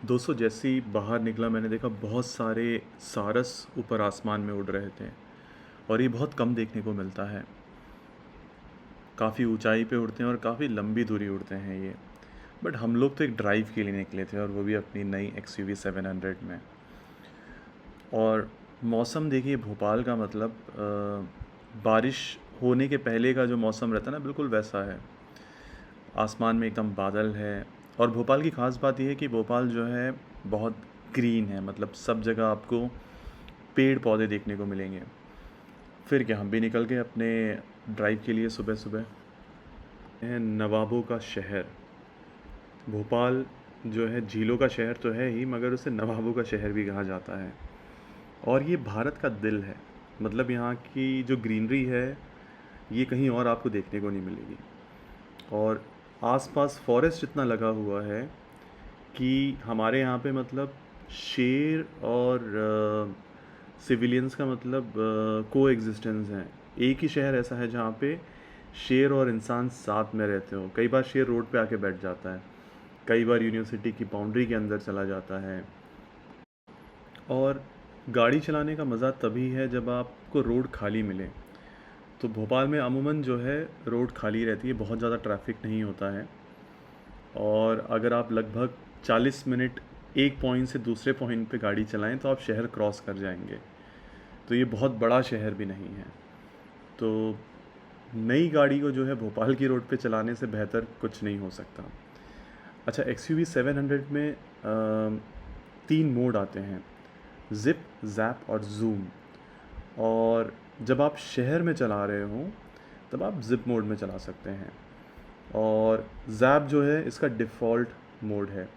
दोस्तों जैसे ही बाहर निकला मैंने देखा बहुत सारे सारस ऊपर आसमान में उड़ रहे थे। और ये बहुत कम देखने को मिलता है। काफ़ी ऊंचाई पे उड़ते हैं और काफ़ी लंबी दूरी उड़ते हैं ये। बट हम लोग तो एक ड्राइव के लिए निकले थे और वो भी अपनी नई XUV 700 में। और मौसम देखिए भोपाल का मतलब बारिश होने के पहले का जो मौसम रहता है ना बिल्कुल वैसा है। आसमान में एकदम बादल है। और भोपाल की ख़ास बात यह है कि भोपाल जो है बहुत ग्रीन है, मतलब सब जगह आपको पेड़ पौधे देखने को मिलेंगे। फिर क्या, हम भी निकल गए अपने ड्राइव के लिए सुबह सुबह। है नवाबों का शहर भोपाल। जो है झीलों का शहर तो है ही, मगर उसे नवाबों का शहर भी कहा जाता है। और ये भारत का दिल है। मतलब यहाँ की जो ग्रीनरी है ये कहीं और आपको देखने को नहीं मिलेगी। और आसपास फॉरेस्ट इतना लगा हुआ है कि हमारे यहाँ पे मतलब शेर और सिविलियंस का मतलब को एग्जिस्टेंस है। एक ही शहर ऐसा है जहाँ पे शेर और इंसान साथ में रहते हो। कई बार शेर रोड पे आके बैठ जाता है, कई बार यूनिवर्सिटी की बाउंड्री के अंदर चला जाता है। और गाड़ी चलाने का मज़ा तभी है जब आपको रोड खाली मिले। तो भोपाल में अमूमन जो है रोड खाली रहती है, बहुत ज़्यादा ट्रैफिक नहीं होता है। और अगर आप लगभग 40 मिनट एक पॉइंट से दूसरे पॉइंट पे गाड़ी चलाएं तो आप शहर क्रॉस कर जाएंगे। तो ये बहुत बड़ा शहर भी नहीं है। तो नई गाड़ी को जो है भोपाल की रोड पे चलाने से बेहतर कुछ नहीं हो सकता। अच्छा, XUV 700 में 3 मोड आते हैं, ज़िप, ज़ैप और ज़ूम। और जब आप शहर में चला रहे हों तब आप ज़िप मोड में चला सकते हैं। और ज़ैप जो है इसका डिफ़ॉल्ट मोड है।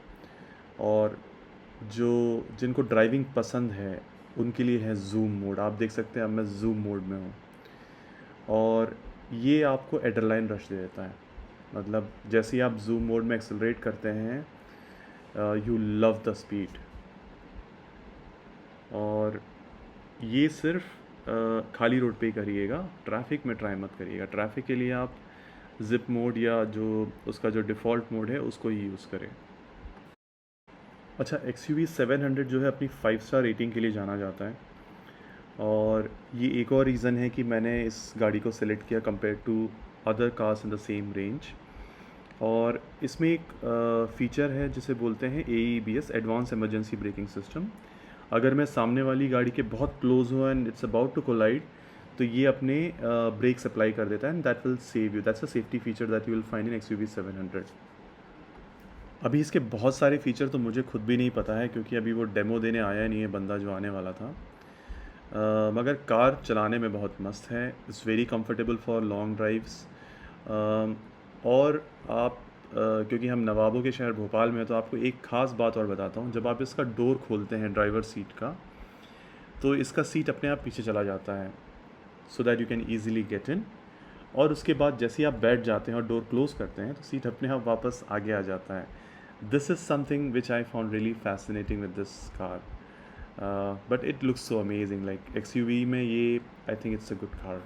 और जो जिनको ड्राइविंग पसंद है उनके लिए है ज़ूम मोड। आप देख सकते हैं अब मैं ज़ूम मोड में हूँ। और ये आपको एड्रेनालिन रश दे देता है। मतलब जैसे ही आप ज़ूम मोड में एक्सेलरेट करते हैं यू लव द स्पीड। और ये सिर्फ खाली रोड पे ही करिएगा, ट्रैफिक में ट्राई मत करिएगा। ट्रैफिक के लिए आप ज़िप मोड या जो उसका जो डिफ़ॉल्ट मोड है उसको ही यूज़ करें। अच्छा, XUV 700 जो है अपनी 5 स्टार रेटिंग के लिए जाना जाता है। और ये एक और रीज़न है कि मैंने इस गाड़ी को सिलेक्ट किया compare to other cars in the same range. और इसमें एक फ़ीचर है जिसे बोलते हैं AEBS, advance emergency braking system. अगर मैं सामने वाली गाड़ी के बहुत क्लोज हूँ and it's about to collide तो ये अपने ब्रेक्स अप्लाई कर देता है and that will save you. That's a safety feature that you will find in XUV 700। अभी इसके बहुत सारे फीचर तो मुझे खुद भी नहीं पता है क्योंकि अभी वो डेमो देने आया नहीं है बंदा जो आने वाला था। मगर कार चलाने में बहुत मस्त है। It's very comfortable for long drives. और आप क्योंकि हम नवाबों के शहर भोपाल में हैं तो आपको एक ख़ास बात और बताता हूँ। जब आप इसका डोर खोलते हैं ड्राइवर सीट का तो इसका सीट अपने आप पीछे चला जाता है so that you can easily get in. और उसके बाद जैसे ही आप बैठ जाते हैं और डोर क्लोज़ करते हैं तो सीट अपने आप वापस आगे आ जाता है। This is something which I found really fascinating with this car. But it looks so amazing. Like XUV में ये I think it's a good car.